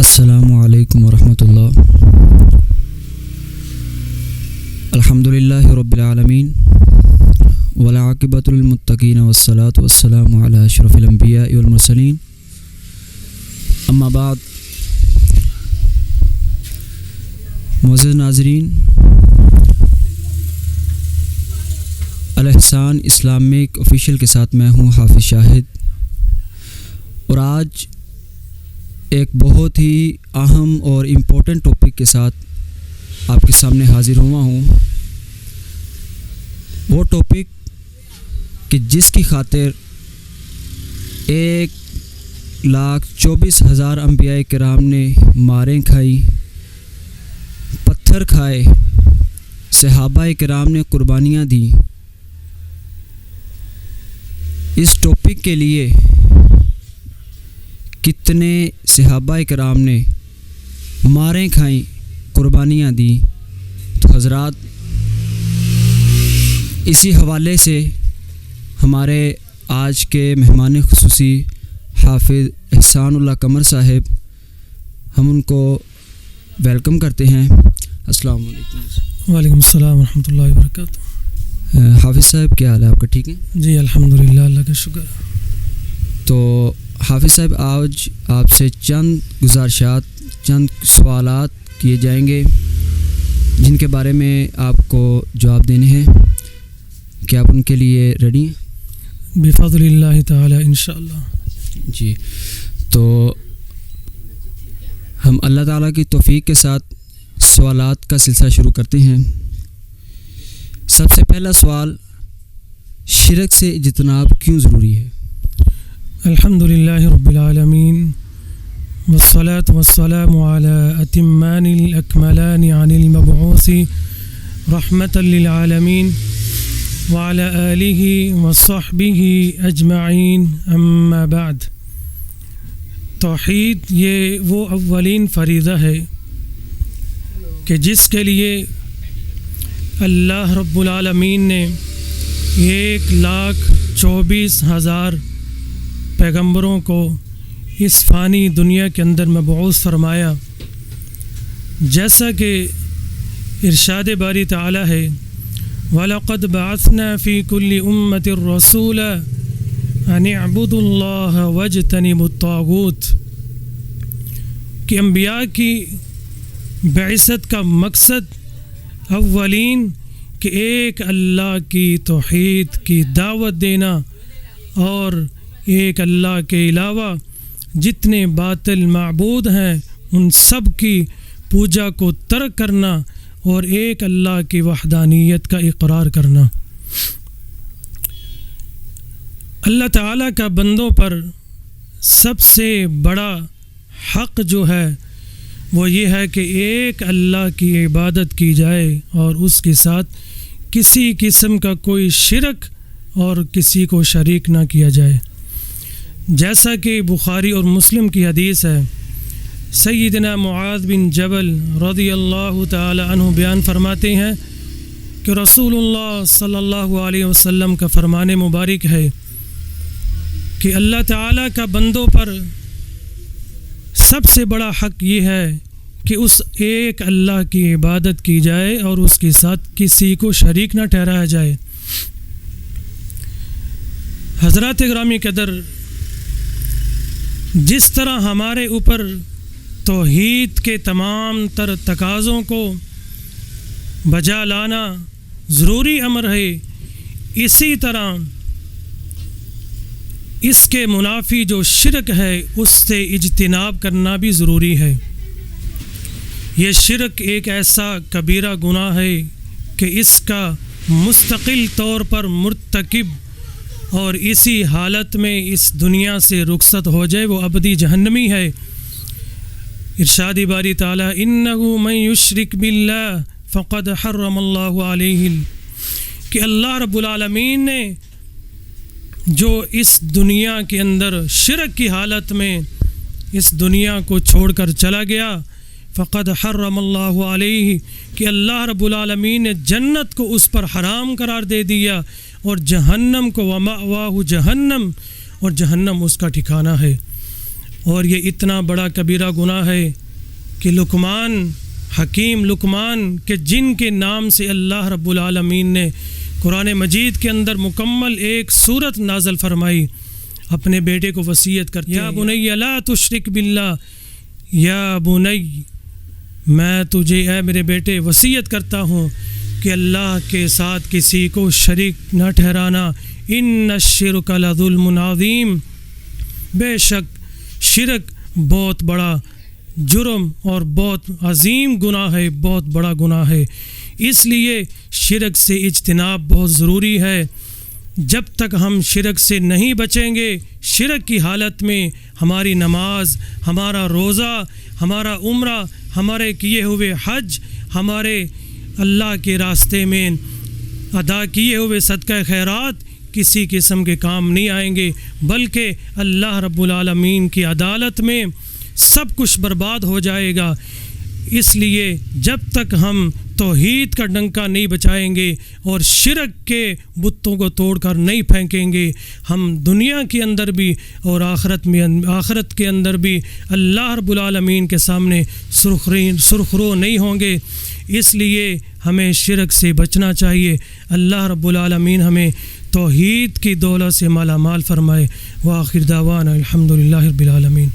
السلام علیکم ورحمۃ اللہ. الحمدللہ رب العالمین والعاقبۃ للمتقین والصلاۃ والسلام علی اشرف الانبیاء والمرسلین. اما بعد. معزز ناظرین، الاحسان اسلامک آفیشیل کے ساتھ میں ہوں حافظ شاہد، اور آج ایک بہت ہی اہم اور امپورٹنٹ ٹاپک کے ساتھ آپ کے سامنے حاضر ہوا ہوں. وہ ٹاپک کہ جس کی خاطر 1,24,000 انبیاء کرام نے ماریں کھائی، پتھر کھائے، صحابہ کرام نے قربانیاں دیں. اس ٹاپک کے لیے کتنے صحابہ کرام نے ماریں کھائیں، قربانیاں دیں. تو حضرات، اسی حوالے سے ہمارے آج کے مہمان خصوصی حافظ احسان اللہ قمر صاحب، ہم ان کو ویلکم کرتے ہیں. السلام علیکم. وعلیکم السلام ورحمۃ اللہ وبرکاتہ. حافظ صاحب کیا حال ہے آپ کا؟ ٹھیک ہے جی الحمدللہ، اللہ کا شکر. تو حافظ صاحب، آج آپ سے چند گزارشات، چند سوالات کیے جائیں گے جن کے بارے میں آپ کو جواب دینے ہیں. کیا آپ ان کے لیے ریڈی ہیں؟ بفضل اللہ تعالی انشاءاللہ. جی، تو ہم اللہ تعالیٰ کی توفیق کے ساتھ سوالات کا سلسلہ شروع کرتے ہیں. سب سے پہلا سوال، شرک سے اجتناب کیوں ضروری ہے؟ الحمدللہ رب العالمین والصلاة والسلام على اتمان الاکملان عن المبعوث رحمة للعالمین وعلى آلہ وصحبہ اجمعین. اما بعد. توحید یہ وہ اولین فریضہ ہے کہ جس کے لیے اللہ رب العالمین نے 1,24,000 پیغمبروں کو اس فانی دنیا کے اندر مبعوث فرمایا. جیسا کہ ارشاد باری تعالی ہے، وَلَقَدْ بَعَثْنَا فِي كُلِّ أُمَّةٍ رَّسُولًا أَنِ اعْبُدُوا اللَّهَ وَاجْتَنِبُوا الطَّاغُوتَ، کہ انبیاء کی بعثت کا مقصد اولین کہ ایک اللہ کی توحید کی دعوت دینا، اور ایک اللہ کے علاوہ جتنے باطل معبود ہیں ان سب کی پوجا کو ترک کرنا، اور ایک اللہ کی وحدانیت کا اقرار کرنا. اللہ تعالیٰ کا بندوں پر سب سے بڑا حق جو ہے وہ یہ ہے کہ ایک اللہ کی عبادت کی جائے اور اس کے ساتھ کسی قسم کا کوئی شرک اور کسی کو شریک نہ کیا جائے. جیسا کہ بخاری اور مسلم کی حدیث ہے، سیدنا معاذ بن جبل رضی اللہ تعالی عنہ بیان فرماتے ہیں کہ رسول اللہ صلی اللہ علیہ وسلم کا فرمان مبارک ہے کہ اللہ تعالیٰ کا بندوں پر سب سے بڑا حق یہ ہے کہ اس ایک اللہ کی عبادت کی جائے اور اس کے ساتھ کسی کو شریک نہ ٹھہرایا جائے. حضرات گرامی قدر، جس طرح ہمارے اوپر توحید کے تمام تر تقاضوں کو بجا لانا ضروری امر ہے، اسی طرح اس کے منافی جو شرک ہے اس سے اجتناب کرنا بھی ضروری ہے. یہ شرک ایک ایسا کبیرہ گناہ ہے کہ اس کا مستقل طور پر مرتکب اور اسی حالت میں اس دنیا سے رخصت ہو جائے وہ ابدی جہنمی ہے. ارشاد باری تعالی، انہ من یشرک باللہ فقد حرم اللہ علیہ، کہ اللہ رب العالمین نے جو اس دنیا کے اندر شرک کی حالت میں اس دنیا کو چھوڑ کر چلا گیا، فقد حرم اللہ علیہ، کہ اللہ رب العالمین نے جنت کو اس پر حرام قرار دے دیا، اور جہنم کو ومأواہ جہنم، اور جہنم اس کا ٹھکانہ ہے. اور یہ اتنا بڑا کبیرہ گناہ ہے کہ لقمان، حکیم لقمان کے جن کے نام سے اللہ رب العالمین نے قرآن مجید کے اندر مکمل ایک سورت نازل فرمائی، اپنے بیٹے کو وصیت کرتے ہیں، یا بنی لا تشرک باللہ، یا بنی میں تجھے اے میرے بیٹے وصیت کرتا ہوں کہ اللہ کے ساتھ کسی کو شریک نہ ٹھہرانا، ان الشرک لظلم عظیم، بے شک شرک بہت بڑا جرم اور بہت عظیم گناہ ہے، بہت بڑا گناہ ہے، اس لیے شرک سے اجتناب بہت ضروری ہے۔ جب تک ہم شرک سے نہیں بچیں گے، شرک کی حالت میں ہماری نماز، ہمارا روزہ، ہمارا عمرہ، ہمارے کیے ہوئے حج، ہمارے اللہ کے راستے میں ادا کیے ہوئے صدقہ خیرات کسی قسم کے کام نہیں آئیں گے، بلکہ اللہ رب العالمین کی عدالت میں سب کچھ برباد ہو جائے گا۔ اس لیے جب تک ہم توحید کا ڈنکا نہیں بچائیں گے اور شرک کے بتوں کو توڑ کر نہیں پھینکیں گے، ہم دنیا کے اندر بھی اور آخرت کے اندر بھی اللہ رب العالمین کے سامنے سرخرو نہیں ہوں گے۔ اس لیے ہمیں شرک سے بچنا چاہیے۔ اللہ رب العالمین ہمیں توحید کی دولت سے مالا مال فرمائے۔ وآخر دعوانا الحمدللہ رب العالمین۔